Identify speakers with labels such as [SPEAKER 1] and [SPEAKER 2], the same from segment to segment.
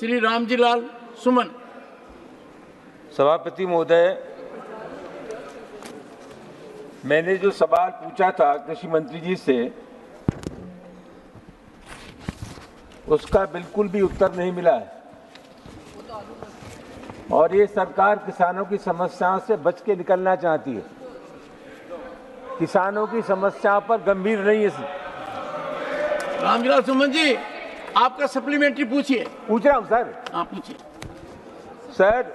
[SPEAKER 1] श्री रामजीलाल सुमन।
[SPEAKER 2] सभापति महोदय, मैंने जो सवाल पूछा था कृषि मंत्री जी से, उसका बिल्कुल भी उत्तर नहीं मिला है और ये सरकार किसानों की समस्याओं से बच के निकलना चाहती है। किसानों की समस्याओं पर गंभीर नहीं है।
[SPEAKER 1] रामजीलाल सुमन जी, आपका सप्लीमेंट्री पूछिए।
[SPEAKER 2] पूछ रहा हूं सर।
[SPEAKER 1] हाँ पूछिए
[SPEAKER 2] सर,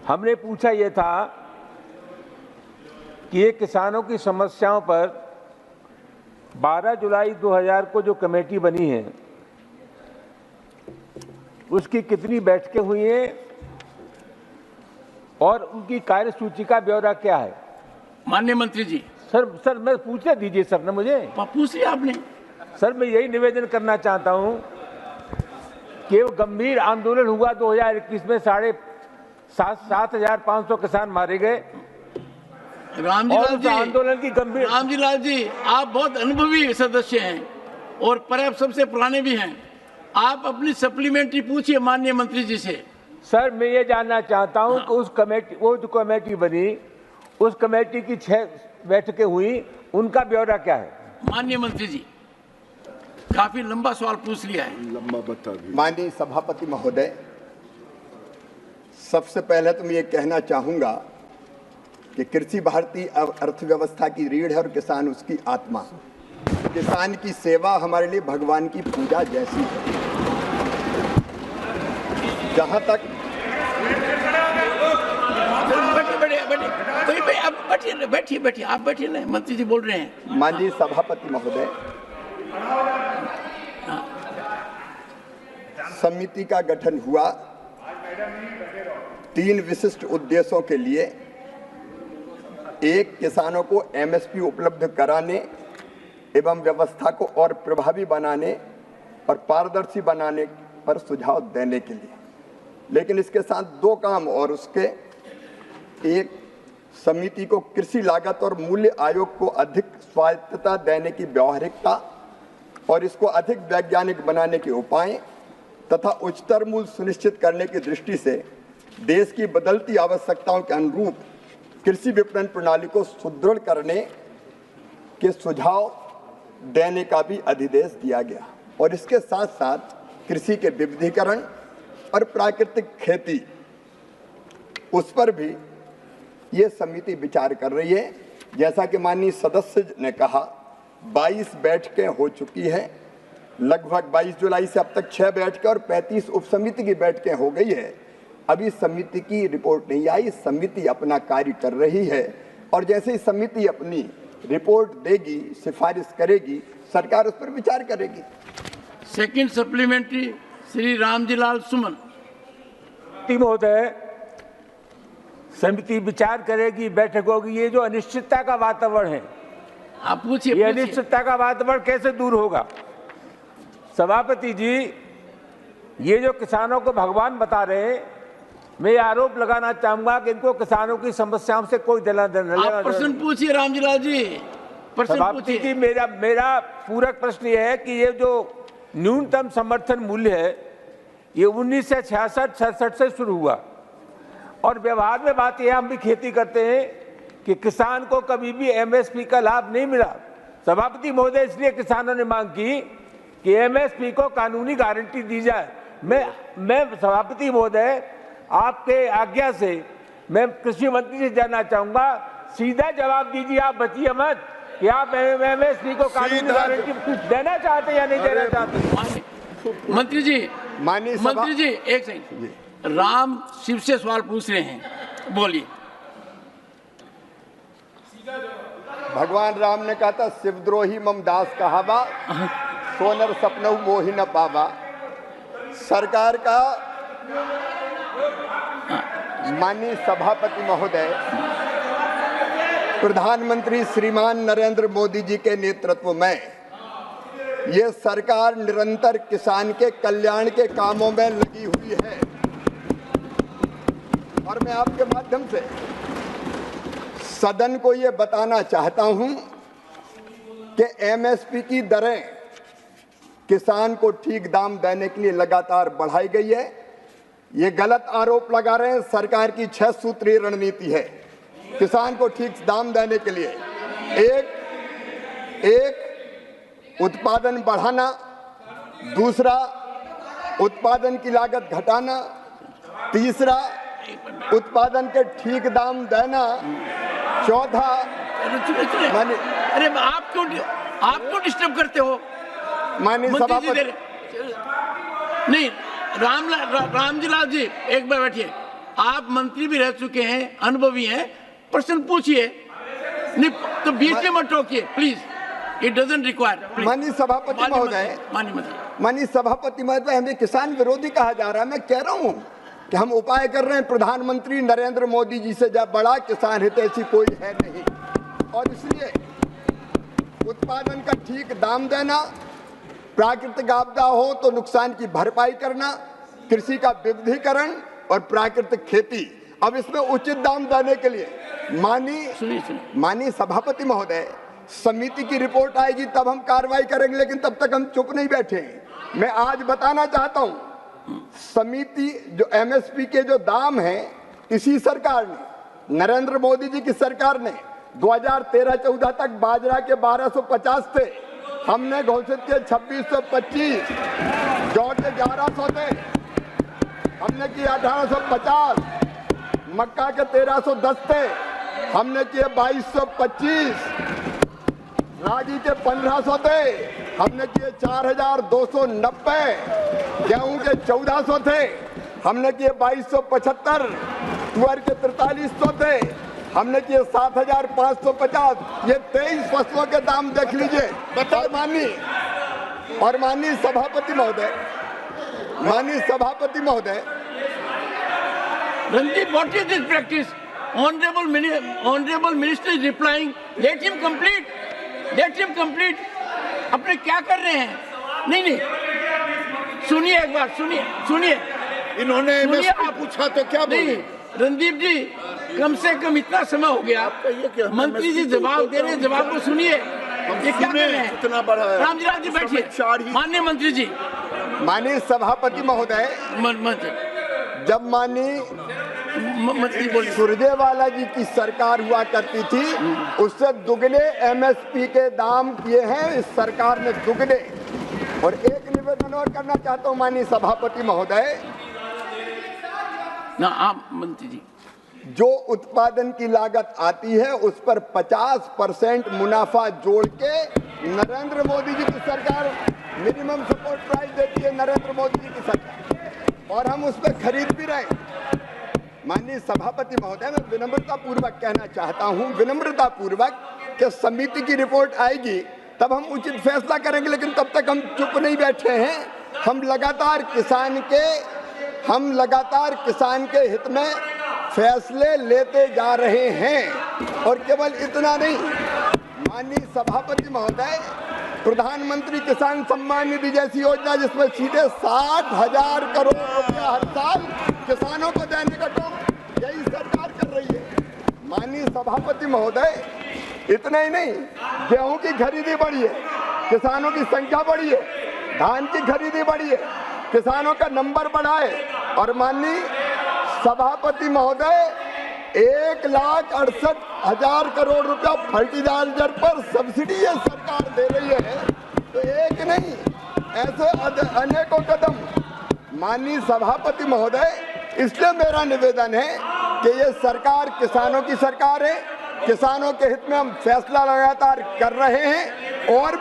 [SPEAKER 2] हमने पूछा ये था कि ये किसानों की समस्याओं पर 12 जुलाई 2000 को जो कमेटी बनी है उसकी कितनी बैठकें हुई हैं और उनकी कार्यसूची का ब्यौरा क्या है।
[SPEAKER 1] माननीय मंत्री जी।
[SPEAKER 2] सर मैं पूछने दीजिए सर ने मुझे।
[SPEAKER 1] पूछ लिया आपने।
[SPEAKER 2] सर मैं यही निवेदन करना चाहता हूं कि वो गंभीर आंदोलन हुआ 2021 में 7,500 किसान मारे गए।
[SPEAKER 1] रामजीलाल जी,
[SPEAKER 2] आंदोलन की गंभीर।
[SPEAKER 1] रामजीलाल जी, आप बहुत अनुभवी सदस्य हैं और पर्याप्त सबसे पुराने भी हैं। आप अपनी सप्लीमेंट्री पूछिए माननीय मंत्री जी से।
[SPEAKER 2] सर मैं ये जानना चाहता हूं कि उस कमेटी, वो जो कमेटी बनी, उस कमेटी की 6 बैठकें हुई, उनका ब्यौरा क्या है।
[SPEAKER 1] माननीय मंत्री जी, काफी लंबा सवाल पूछ लिया है।
[SPEAKER 3] लंबा बता दीजिए।
[SPEAKER 4] माननीय सभापति महोदय, सबसे पहले तो मैं ये कहना चाहूंगा कि कृषि भारतीय अर्थव्यवस्था की रीढ़ है और किसान उसकी आत्मा। किसान की सेवा हमारे लिए भगवान की पूजा जैसी है। जहां तक
[SPEAKER 1] बैठिए, आप बैठिए ना, मंत्री जी बोल रहे हैं।
[SPEAKER 4] माननीय सभापति महोदय, समिति का गठन हुआ 3 विशिष्ट उद्देश्यों के लिए। एक, किसानों को एमएसपी उपलब्ध कराने एवं व्यवस्था को और प्रभावी बनाने और पारदर्शी बनाने पर सुझाव देने के लिए। लेकिन इसके साथ 2 काम और उसके, एक, समिति को कृषि लागत और मूल्य आयोग को अधिक स्वायत्तता देने की व्यावहारिकता और इसको अधिक वैज्ञानिक बनाने के उपाय तथा उच्चतर मूल्य सुनिश्चित करने की दृष्टि से देश की बदलती आवश्यकताओं के अनुरूप कृषि विपणन प्रणाली को सुदृढ़ करने के सुझाव देने का भी अधिदेश दिया गया। और इसके साथ साथ कृषि के विविधीकरण और प्राकृतिक खेती, उस पर भी ये समिति विचार कर रही है। जैसा कि माननीय सदस्य ने कहा, 22 बैठकें हो चुकी हैं। लगभग 22 जुलाई से अब तक 6 बैठकें और 35 उप समिति की बैठकें हो गई है। अभी समिति की रिपोर्ट नहीं आई। समिति अपना कार्य कर रही है और जैसे ही समिति अपनी रिपोर्ट देगी, सिफारिश करेगी, सरकार उस पर विचार करेगी।
[SPEAKER 1] सेकंड सप्लीमेंट्री श्री रामजीलाल सुमन।
[SPEAKER 2] महोदय, समिति विचार करेगी, बैठक होगी। ये जो अनिश्चितता का वातावरण है,
[SPEAKER 1] आप पूछिए।
[SPEAKER 2] ये अनिश्चितता का वातावरण कैसे दूर होगा। सभापति जी, ये जो किसानों को भगवान बता रहे हैं, मैं आरोप लगाना चाहूंगा कि इनको किसानों की समस्याओं से कोई
[SPEAKER 1] प्रश्न पूछिए रामजीलाल जी, प्रश्न पूछिए।
[SPEAKER 2] मेरा पूरक प्रश्न ये है कि ये जो न्यूनतम समर्थन मूल्य है, ये 1966-67 से शुरू हुआ और व्यवहार में बात यह, हम भी खेती करते हैं, कि किसान को कभी भी एमएसपी का लाभ नहीं मिला। सभापति महोदय, इसलिए किसानों ने मांग की कि एमएसपी को कानूनी गारंटी दी जाए। मैं सभापति महोदय, आपके आज्ञा से मैं कृषि मंत्री से जानना चाहूंगा, सीधा जवाब दीजिए, आप बचिए मत, कि आप एमएसपी को कानूनी गारंटी कुछ देना चाहते या नहीं देना चाहते।
[SPEAKER 1] मंत्री जी, एक सेकंड। राम शिव से सवाल पूछ रहे हैं, बोलिए।
[SPEAKER 4] भगवान राम ने कहा था, शिवद्रोही मम दास कहावा, सोनर सपनऊ मोहि न पावा। सरकार का, माननीय सभापति महोदय, प्रधानमंत्री श्रीमान नरेंद्र मोदी जी के नेतृत्व में ये सरकार निरंतर किसान के कल्याण के कामों में लगी हुई है। और मैं आपके माध्यम से सदन को ये बताना चाहता हूं कि एमएसपी की दरें किसान को ठीक दाम देने के लिए लगातार बढ़ाई गई है। ये गलत आरोप लगा रहे हैं, सरकार की 6 सूत्रीय रणनीति है किसान को ठीक दाम देने के लिए। एक उत्पादन बढ़ाना, दूसरा उत्पादन की लागत घटाना, तीसरा उत्पादन के ठीक दाम देना, चौथा
[SPEAKER 1] अरे आप क्यों डिस्टर्ब करते हो?
[SPEAKER 4] माननीय सभापति
[SPEAKER 1] नहीं, रामजी लाल जी एक बार बैठिए। आप मंत्री भी रह चुके हैं, अनुभवी हैं, प्रश्न पूछिए, नहीं तो बीच में मत टोकिए प्लीज, इट डजंट रिक्वायर।
[SPEAKER 4] माननीय सभापति महोदय, माननीय सभापति महोदय, हमें किसान विरोधी कहा जा रहा है। मैं कह रहा हूं कि हम उपाय कर रहे हैं, प्रधानमंत्री नरेंद्र मोदी जी से जब बड़ा किसान हितैषी कोई है नहीं, और इसलिए उत्पादन का ठीक दाम देना, प्राकृतिक आपदा हो तो नुकसान की भरपाई करना, कृषि का विविधीकरण और प्राकृतिक खेती। अब इसमें उचित दाम देने के लिए माननीय सभापति महोदय, समिति की रिपोर्ट आएगी तब हम कार्रवाई करेंगे, लेकिन तब तक हम चुप नहीं बैठे। मैं आज बताना चाहता हूं, समिति जो एमएसपी के जो दाम हैं, इसी सरकार ने, नरेंद्र मोदी जी की सरकार ने 2013-14 तक बाजरा के 1250 थे, हमने घोषित किए 2625, जौ के 1100 थे, हमने किए 1850, मक्का के 1310 थे, हमने किए 2225, रागी के 1500 थे, हमने किए 4290, गेहूं के 1400 थे, हमने किए 2275, तुअर के 4300 थे, हमने किए 7550। ये 23 फसलों के दाम देख लीजिए। और माननीय सभापति महोदय,
[SPEAKER 1] Randeep, what is this practice? Honorable Minister is replying. Let him complete. अपने क्या कर रहे हैं? नहीं, सुनिए एक बार, सुनिए।
[SPEAKER 3] इन्होंने पूछा तो क्या बोले?
[SPEAKER 1] रणदीप जी, कम से कम इतना समय हो गया, मंत्री जी जवाब दे रहे हैं, जवाब को सुनिए। ये क्या कर रहे हैं?
[SPEAKER 3] इतना बड़ा
[SPEAKER 1] रामजी लाल जी बैठिए। माननीय मंत्री जी,
[SPEAKER 4] माननीय सभापति महोदय, जब माननीय सुरजेवाला जी की सरकार हुआ करती थी, उससे दुगने एमएसपी के दाम किए हैं इस सरकार ने, दुगने। और एक निवेदन और करना चाहता हूं माननीय सभापति महोदय,
[SPEAKER 1] ना आप मंत्री जी,
[SPEAKER 4] जो उत्पादन की लागत आती है उस पर 50% मुनाफा जोड़ के नरेंद्र मोदी जी की सरकार मिनिमम सपोर्ट प्राइस देती है, नरेंद्र मोदी जी की सरकार, और हम उस पर खरीद भी रहे। माननीय सभापति महोदय, मैं विनम्रता पूर्वक कहना चाहता हूं, कि समिति की रिपोर्ट आएगी तब हम उचित फैसला करेंगे, लेकिन तब तक हम चुप नहीं बैठे हैं। हम लगातार किसान के हित में फैसले लेते जा रहे हैं। और केवल इतना नहीं, माननीय सभापति महोदय, प्रधानमंत्री किसान सम्मान निधि जैसी योजना, जिसमें सीधे 60,000 करोड़ रुपया हर साल किसानों को देने का काम यही सरकार कर रही है। माननीय सभापति महोदय, इतना ही नहीं, गेहूं की खरीदी बढ़ी है, किसानों की संख्या बढ़ी है, धान की खरीदी बढ़ी है, किसानों का नंबर बढ़ा है। और माननीय सभापति महोदय, 1,68,000 करोड़ रुपया फर्टिलाइजर पर सब्सिडी ये सरकार दे रही है। तो एक नहीं, ऐसे अनेकों कदम। माननीय सभापति महोदय, इसलिए मेरा निवेदन है कि ये सरकार किसानों की सरकार है, किसानों के हित में हम फैसला लगातार कर रहे हैं। और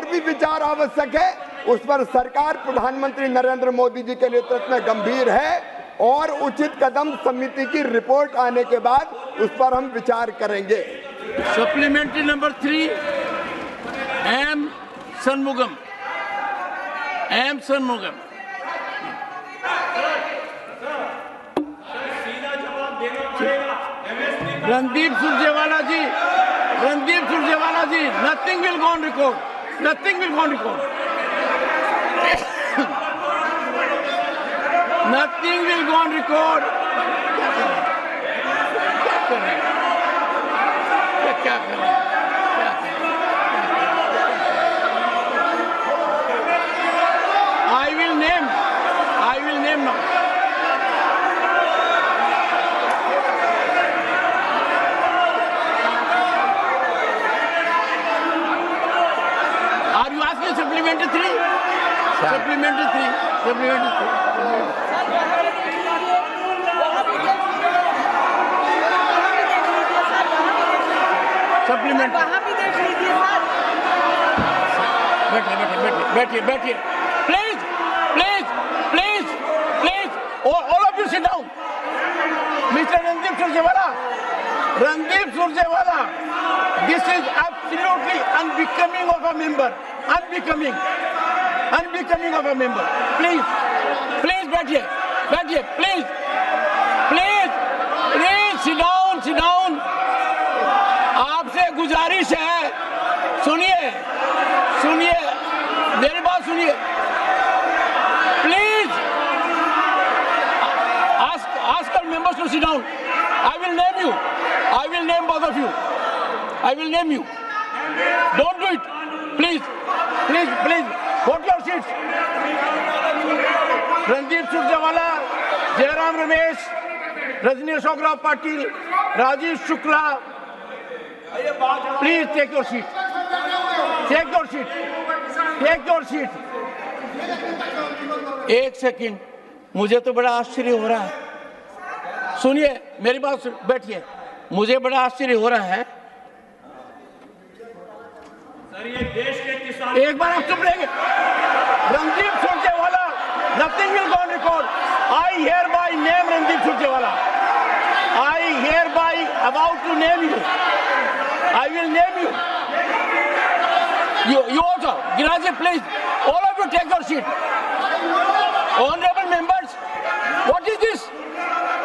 [SPEAKER 4] भी विचार आवश्यक है, उस पर सरकार प्रधानमंत्री नरेंद्र मोदी जी के नेतृत्व में गंभीर है, और उचित कदम समिति की रिपोर्ट आने के बाद उस पर हम विचार करेंगे।
[SPEAKER 1] Supplementary number 3, M Shanmugam. Randeep Surjewala ji, nothing will go on record. Nothing will go on record. क्या कर रहे हैं? come now. Are you asking supplementary 3? Supplementary 3. Supplementary 3. Supplement बैठिए please please please please all of you sit down mister Randeep Surjewala this is absolutely unbecoming of a member unbecoming of a member please please बैठिए please please please sit down आपसे गुजारिश है सुनिए मेरी बात सुनिए please ask our members to sit down. I will name you. I will name both of you. I will name you. Don't do it. Please go to your seats. Randeep Surjewala, Jairam Ramesh, Rajni Ashok Rao Patil, Rajiv Shukla. Please take your seat. एक second, मुझे तो बड़ा आश्चर्य हो रहा है. सुनिए मेरी बात बैठिए. मुझे बड़ा आश्चर्य हो रहा है.
[SPEAKER 5] सर ये देश के किसान
[SPEAKER 1] एक बार आप चुप रहेंगे. Randeep Surjewala, nothing will go on record. I hereby name Randeep Surjewala. I hereby about to name you. I will name you. You also, Giraji, please, all of you take your seat. Honorable members, what is this?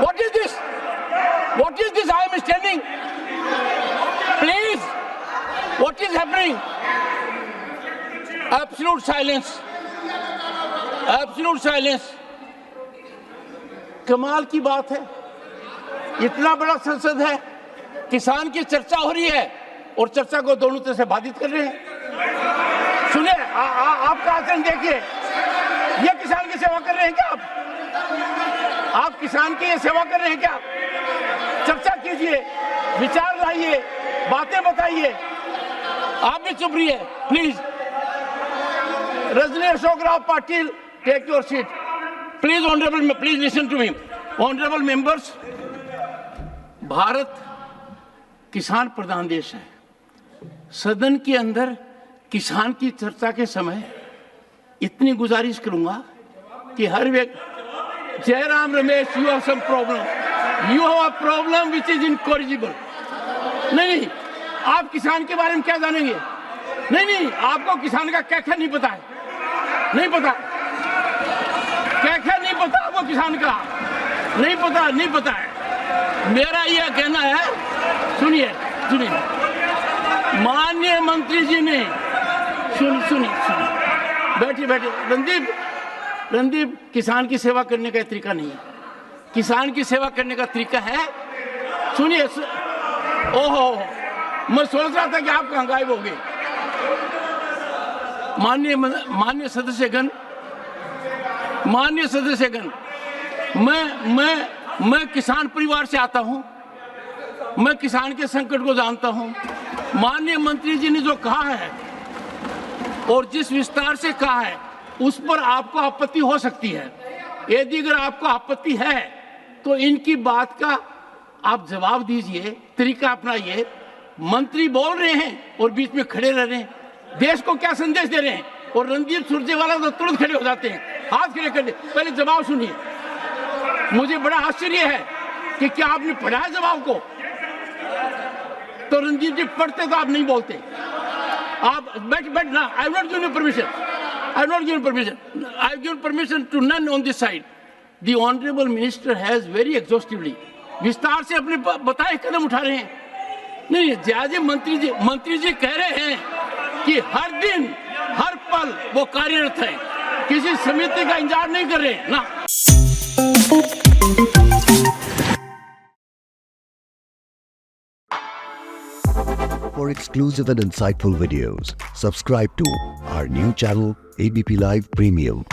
[SPEAKER 1] What is this I am standing? Please, what is happening? Absolute silence. कमाल की बात है. इतना बड़ा संसद है, किसान की चर्चा हो रही है और चर्चा को दोनों तरह से बाधित कर रहे हैं. सुनिए आपका आचरण देखिए. ये किसान की सेवा कर रहे हैं क्या आप किसान की ये सेवा कर रहे हैं क्या? चर्चा कीजिए, विचार लाइए, बातें बताइए. आप भी चुप रहिए please. Rajani Ashok Rao Patil, take your seat please. Honourable, please listen to me. Honourable members, Bharat किसान प्रधान देश है. सदन के अंदर किसान की चर्चा के समय इतनी गुजारिश करूंगा कि हर व्यक्ति, Jairam Ramesh, you have some problem. You have a problem which is incorrigible. नहीं, आप किसान के बारे में क्या जानेंगे? नहीं, आपको किसान का क्या नहीं पता है. नहीं पता क्या नहीं पता आपको किसान का. नहीं पता है. मेरा यह कहना है, सुनिए माननीय मंत्री जी ने सुनिए बैठिए. रणदीप, किसान की सेवा करने का तरीका नहीं है. किसान की सेवा करने का तरीका है, सुनिए. ओहो, मैं सोच रहा था कि आप कहाँ गायब हो गए. माननीय सदस्यगण, मैं किसान परिवार से आता हूं. मैं किसान के संकट को जानता हूं. माननीय मंत्री जी ने जो कहा है और जिस विस्तार से कहा है उस पर आपको आपत्ति हो सकती है. यदि अगर आपको आपत्ति है तो इनकी बात का आप जवाब दीजिए, तरीका अपनाइए. मंत्री बोल रहे हैं और बीच में खड़े रह रहे हैं. देश को क्या संदेश दे रहे हैं? और रणदीप सुरजेवाला तो तुरंत खड़े हो जाते हैं, हाथ खड़े कर दे. पहले जवाब सुनिए. मुझे बड़ा आश्चर्य है कि क्या आपने पढ़ा है जवाब को? तो रणदीप जी पढ़ते तो आप नहीं बोलते. आप बैठ ना. I have not given you permission. I have given permission to none on this side. The honorable minister has very exhaustively, विस्तार से अपने बताए कदम उठा रहे हैं. नहीं, ज्यादा मंत्री जी कह रहे हैं कि हर दिन हर पल वो कार्यरत है, किसी समिति का इंतजार नहीं कर रहे हैं ना.
[SPEAKER 6] For exclusive and insightful videos, subscribe to our new channel ABP Live Premium.